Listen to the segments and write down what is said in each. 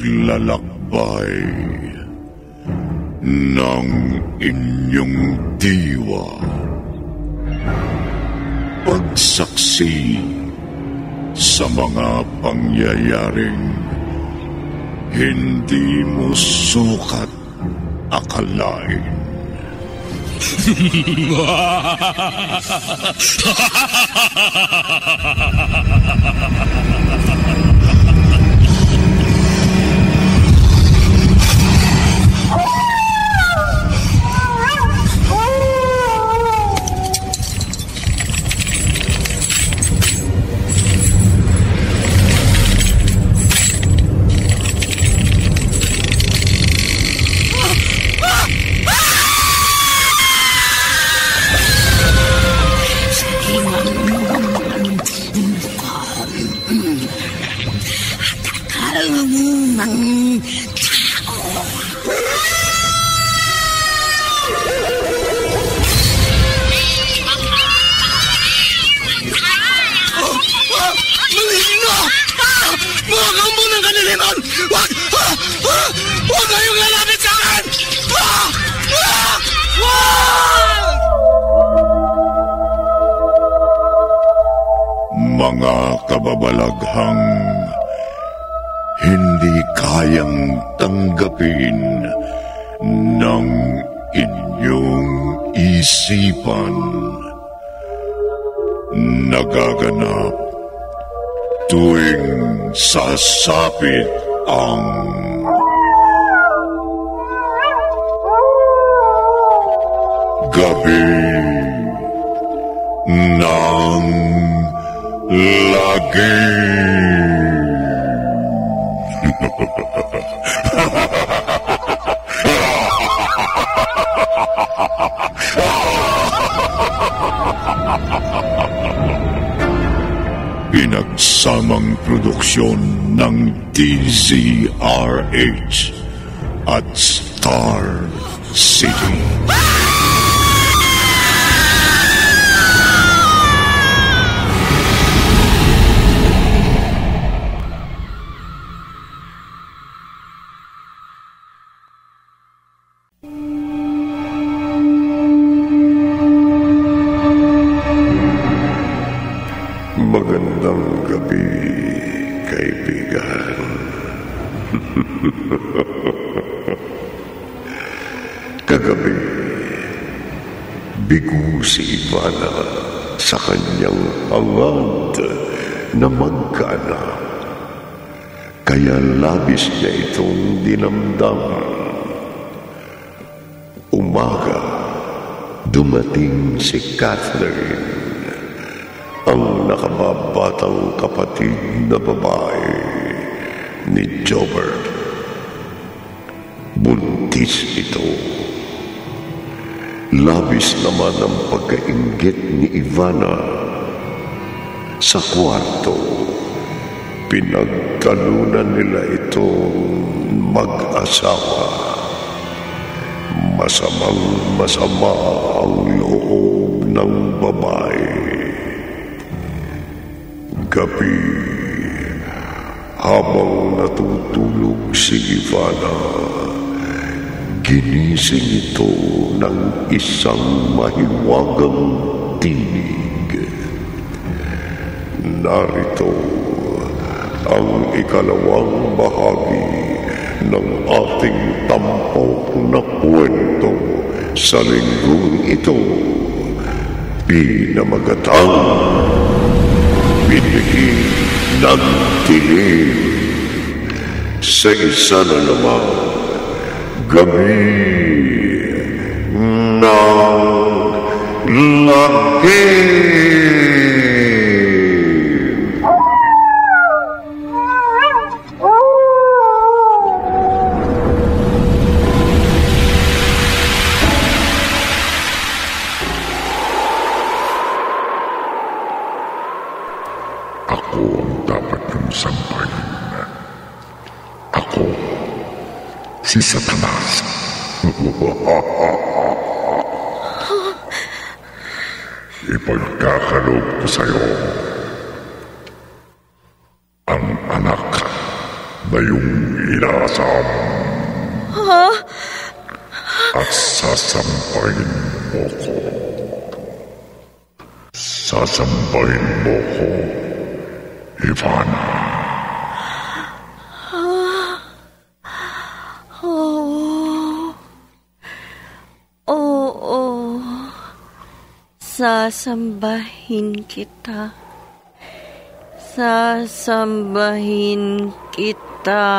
paglalakbay ng inyong diwa. Pagsaksi sa mga pangyayaring hindi mo sukat akalain. Huwag kayong lalapit sa akin! Mga kababalaghang hindi kayang tanggapin ng inyong isipan, nagaganap tuwing sasapit ang gabi ng lagim. Pinagsamang produksyon ng DZRH at Star City. Magandang gabi, kaibigan. Kagabi, bigo si Ivana sa kanyang hangad na magkaanak. Kaya labis niya itong dinamdam. Umaga, dumating si Catherine, ang nakababatang kapatid na babae ni Jobert. Buntis ito. Labis naman ang pagkainggit ni Ivana. Sa kwarto, pinagtalunan nila itong mag-asawa. Masamang-masama ang loob ng babae. Gabi, habang natutulog si Ivana, ginising ito ng isang mahiwagang tinig. Narito ang ikalawang bahagi ng ating tampok na kwento sa linggong ito. Pinamagatang Binhi ng Dilim. Sa isa na naman gabi ng lagim. Ako ang dapat niyong sampayin. Ako, si Satanas. Ipagkakaloob ko sa'yo ang anak na iyong inasam. Ha? At sasampahin mo ko. Sasampahin mo ko, Ivana. Oo. Sasambahin kita. Sasambahin kita.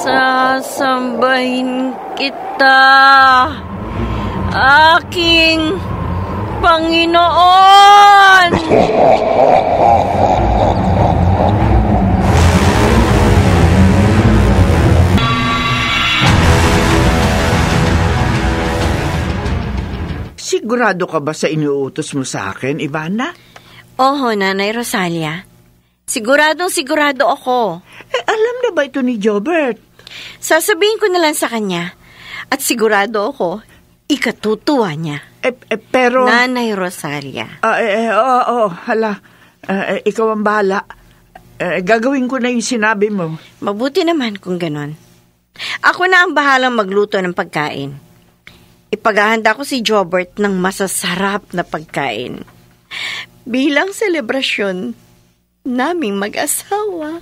Sasambahin kita. Aking Panginoon! Sigurado ka ba sa inuutos mo sa akin, Ivana? Oho, Nanay Rosalia. Sigurado ako. Alam na ba ito ni Jobert? Sasabihin ko na lang sa kanya. At sigurado ako, ikatutuwa niya. Pero... Nanay Rosalia. Hala. Ikaw ang bahala. Gagawin ko na yung sinabi mo. Mabuti naman kung ganon. Ako na ang bahalang magluto ng pagkain. Ipaghahanda ko si Jobert ng masasarap na pagkain. Bilang selebrasyon naming mag-asawa.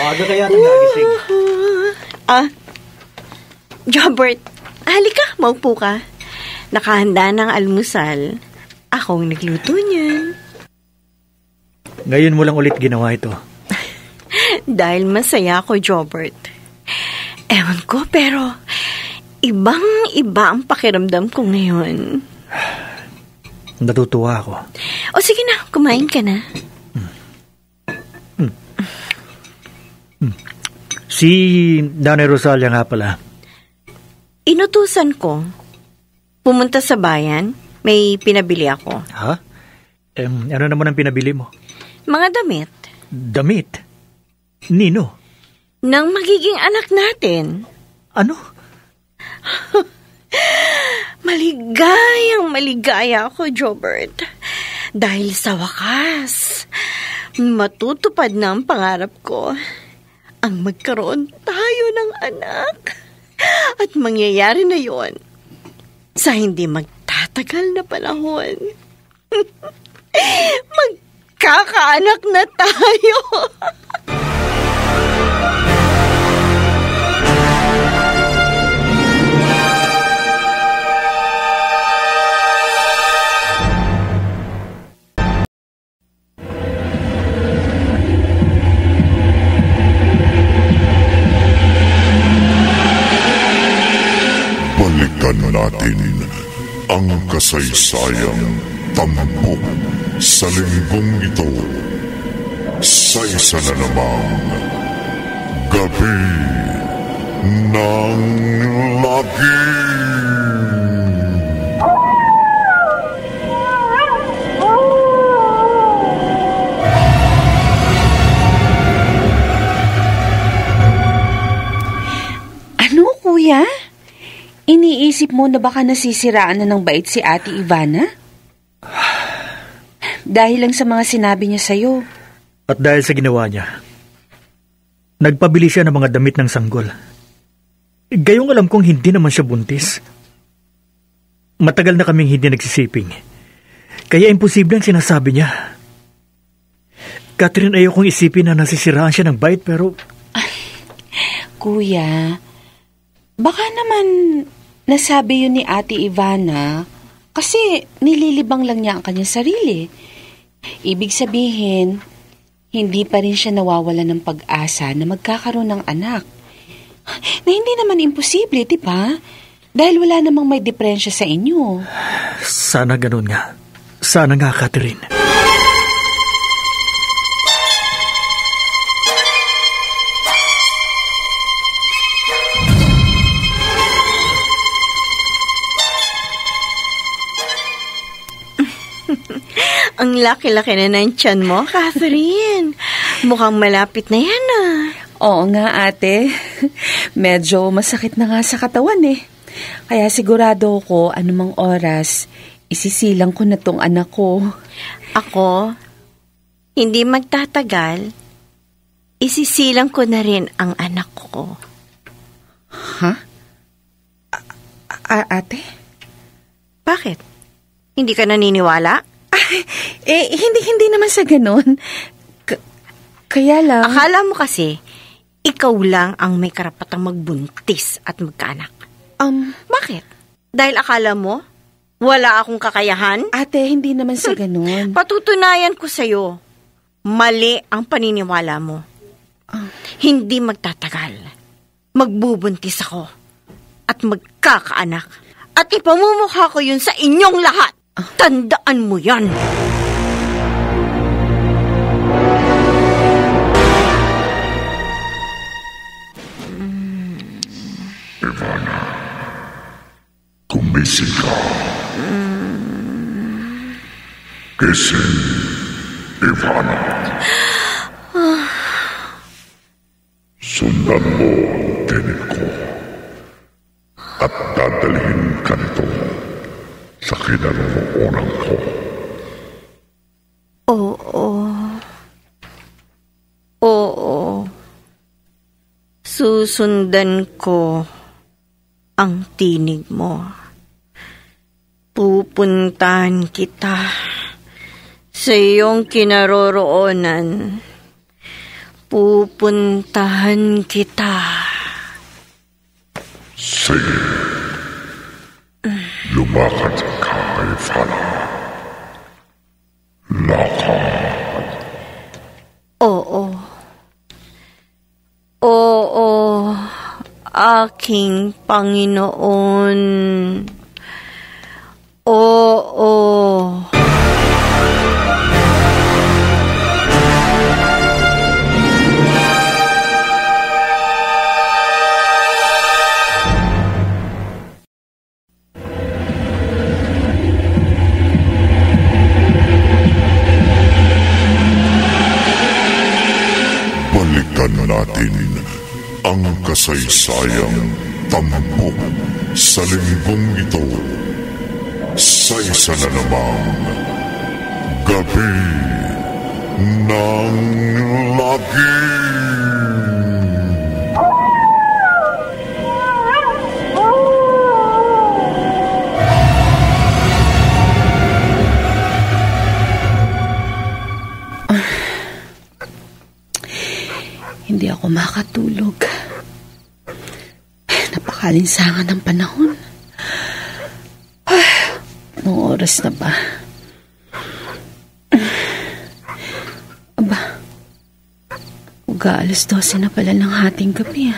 Maaga kaya nagising? Jobert, halika, maupo ka. Nakahanda ng almusal. Akong nagluto niyan. Ngayon mo lang ulit ginawa ito. Dahil masaya ako, Jobert. Ewan ko, pero ibang-iba ang pakiramdam ko ngayon. Natutuwa ako. O sige na, kumain ka na. Si Nanay Rosalia nga pala. Inutusan ko. Pumunta sa bayan, may pinabili ako. Ha? Ano naman ang pinabili mo? Mga damit. Damit? Nino? Nang magiging anak natin. Ano? Maligaya ako, Jobert. Dahil sa wakas, matutupad na ang pangarap ko. Ang magkaroon tayo ng anak. At mangyayari na yon sa hindi magtatagal na panahon. Magkakaanak na tayo. Balikan natin ang kasaysayang tampok sa linggong ito sa isa na namang Gabi ng Lagim. Ano, kuya? Iniisip mo na baka nasisiraan na ng bait si Ate Ivana? Dahil lang sa mga sinabi niya sa'yo. At dahil sa ginawa niya, nagpabili siya ng mga damit ng sanggol. Gayong alam kong hindi naman siya buntis. Matagal na kaming hindi nagsisiping. Kaya imposible ang sinasabi niya. Catherine, ayokong isipin na nasisiraan siya ng bait pero... Kuya, baka naman nasabi yun ni Ate Ivana kasi nililibang lang niya ang kanyang sarili. Ibig sabihin, hindi pa rin siya nawawala ng pag-asa na magkakaroon ng anak. Na hindi naman imposible, di ba? Dahil wala namang may diferensya sa inyo. Sana ganun nga. Sana nga, Catherine. Ang laki-laki na ng tiyan mo, Catherine. Mukhang malapit na yan Oo nga, ate. Medyo masakit na nga sa katawan eh. Kaya sigurado ko anumang oras, isisilang ko na tong anak ko. Ako, hindi magtatagal, isisilang ko na rin ang anak ko. Ha? Ate? Bakit? Hindi ka naniniwala? Hindi naman sa ganun. Kaya lang... Akala mo kasi, ikaw lang ang may karapatang magbuntis at magkaanak. Bakit? Dahil akala mo, wala akong kakayahan? Ate, hindi naman sa ganun. Patutunayan ko sa'yo, mali ang paniniwala mo. Hindi magtatagal. Magbubuntis ako at magkakaanak. At ipamumukha ko yun sa inyong lahat. Tandaan mo yan. Ivana, gumising ka. Gising, Ivana. Sundan mo ang tinig ko at dadalhin ka nito sa kinaroroonan ko. Oo. Susundan ko ang tinig mo. Pupuntahan kita sa iyong kinaroroonan. Pupuntahan kita. Sige. Lumakad ka, Ivana. Lakad. Oo, aking Panginoon. Oo. Balikan natin ang kasaysayang tampok sa linggong ito sa isa na namang Gabi ng Lagim. Hindi ako makatulog. Napakalinsangan ng panahon. Anong oras na ba? Aba, alas 12 na pala ng hating gabi.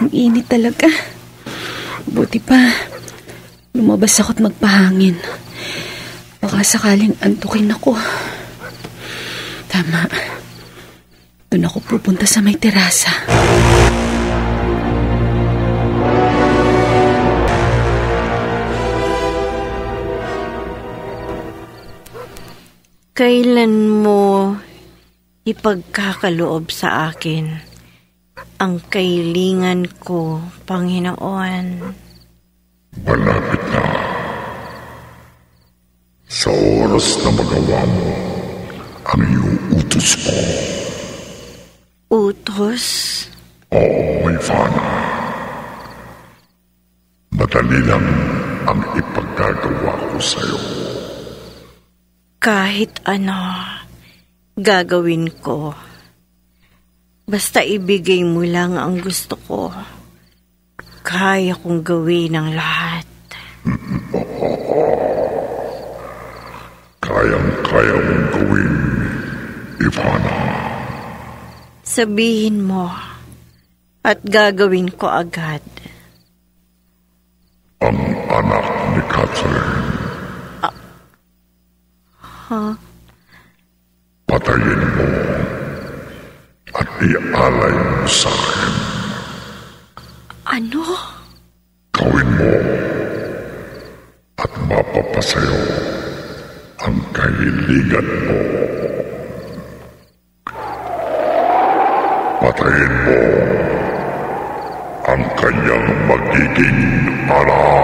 Ang init talaga. Buti pa, lumabas ako't magpahangin. Baka sakaling antukin ako. Tama. Doon ako pupunta sa may terasa. Kailan mo ipagkakaloob sa akin ang kailingan ko, Panginoon? Malapit na. Sa oras na magawa mo ang iyong utos ko. Utos? Oo, Ivana. Madali lang ang ipagkagawa ko sa'yo. Kahit ano, gagawin ko. Basta ibigay mo lang ang gusto ko. Kaya kong gawin ang lahat. Kayang-kaya mong gawin, Ivana. Sabihin mo at gagawin ko agad. Ang anak ni Catherine. Patayin mo at ialay mo sa akin. Ano? Gawin mo at mapapatay ipapasayo ang kahilingan mo. Patayin mo ang kanyang magiging anak.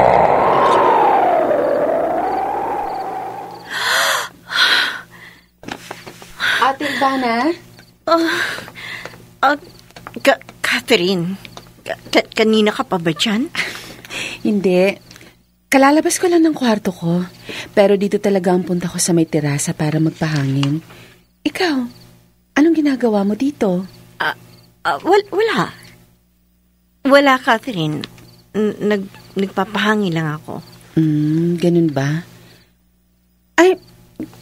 Ate Ivana? Catherine, kanina ka pa ba dyan? Hindi. Kalalabas ko lang ng kwarto ko. Pero dito talaga ang punta ko sa may terasa para magpahangin. Ikaw, anong ginagawa mo dito? Wala. Wala, Catherine. Nagpapahangin lang ako. Ganun ba? Ay,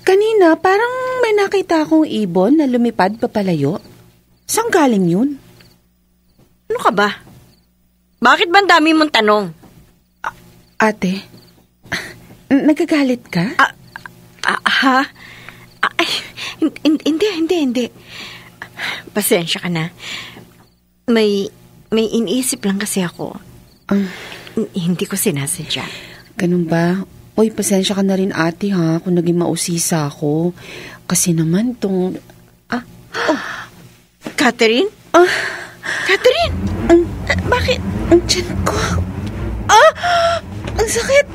kanina parang may nakita akong ibon na lumipad papalayo. Saan galing yun? Ano ka ba? Bakit ba ang dami mong tanong? Ate, nagagalit ka? Ha? Ay, hindi. Pasensya ka na. May iniisip lang kasi ako. Hindi ko sinasadya. Ganun ba? Uy, pasensya ka na rin ate ha kung naging mausisa ako. Kasi naman tong... Catherine? Catherine? Bakit? Ang tiyan ko. Ang sakit.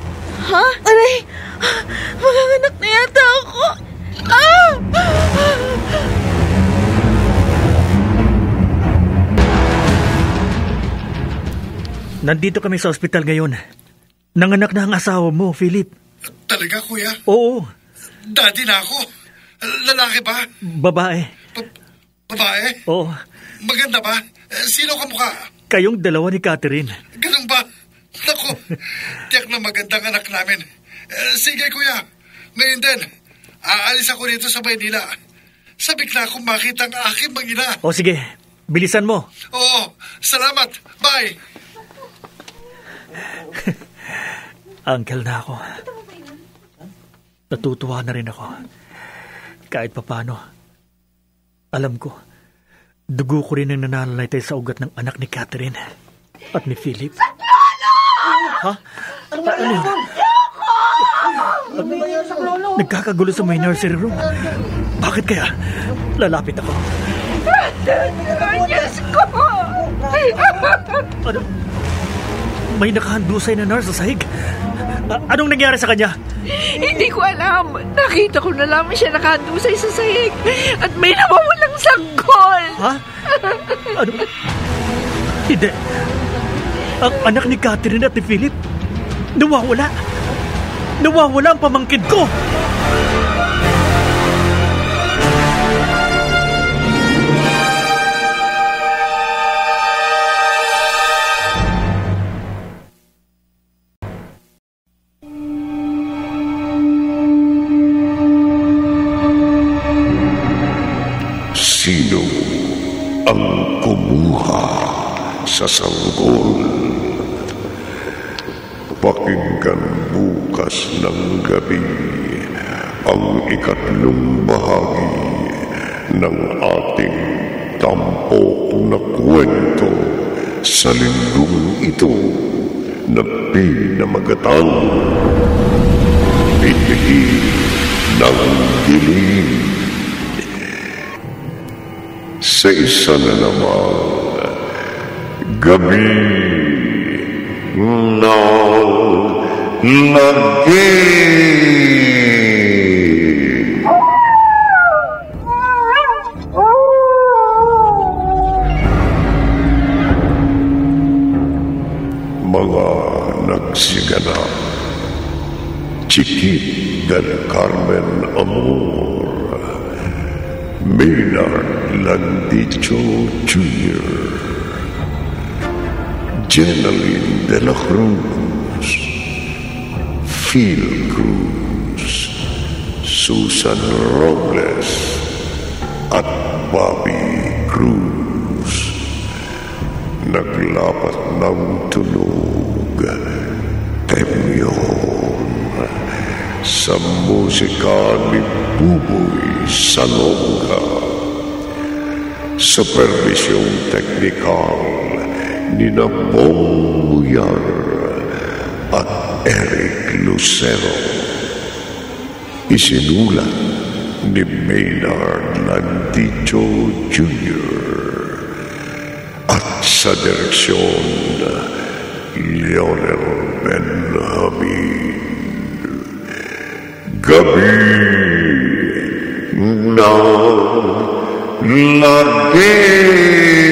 Ha? Aray, manganganak na yata ako. Nandito kami sa ospital ngayon. Nanganak na ang asawa mo, Philip. Talaga, kuya? Oo. Daddy na ako. Lalaki ba? Babae. Babae? Oo. Maganda ba? Sino ka mukha? Kayong dalawa ni Catherine. Ganun ba? Naku, tiyak na magandang anak namin. Sige, kuya. Ngayon din, aalis ako dito sa Maynila. Sabik na akong makita ang aking mag-ina. O sige, bilisan mo. Oo, salamat. Bye. Uncle na ako. Natutuwa na rin ako. Kahit papano. Alam ko, dugo ko rin ang nananalaytay sa ugat ng anak ni Catherine at ni Philip. Ha? Ano yun? Nagkakagulo sa may nursery room. Bakit kaya? Lalapit ako. Diyos ko! Ano? May nakahandusay na nurse sa sahig. Anong nangyari sa kanya? Hindi ko alam. Nakita ko na lamang siya nakahandusay sa sahig at may nawawalang sanggol. Ha? Ano? Hindi. Ang anak ni Catherine at ni Philip, nawawala. Nawawala ang pamangkin ko. Sino ang kumuha sa sanggol? Pakinggan bukas ng gabi ang ikatlong bahagi ng ating tampok na kwento sa linggong ito na pinamagatang Bitihi ng Dilim. Sa isa na namang gabi ng lagi. Mga nagsiganap, Chiquit del Carmen Amor, Maynard Landicho Jr., Jeneline de la Cruz, Phil Cruz, Susan Robles, at Bobby Cruz. Naglapat ng tunog, temyon, sa musika ni Buboy Salonga. Supervisyong teknikal ni Bong Muyar at Eric Lucero. Isinulat ni Maynard Landicho Jr. at sa direksyon Leonel Benjamin. Gabi ng Lagi.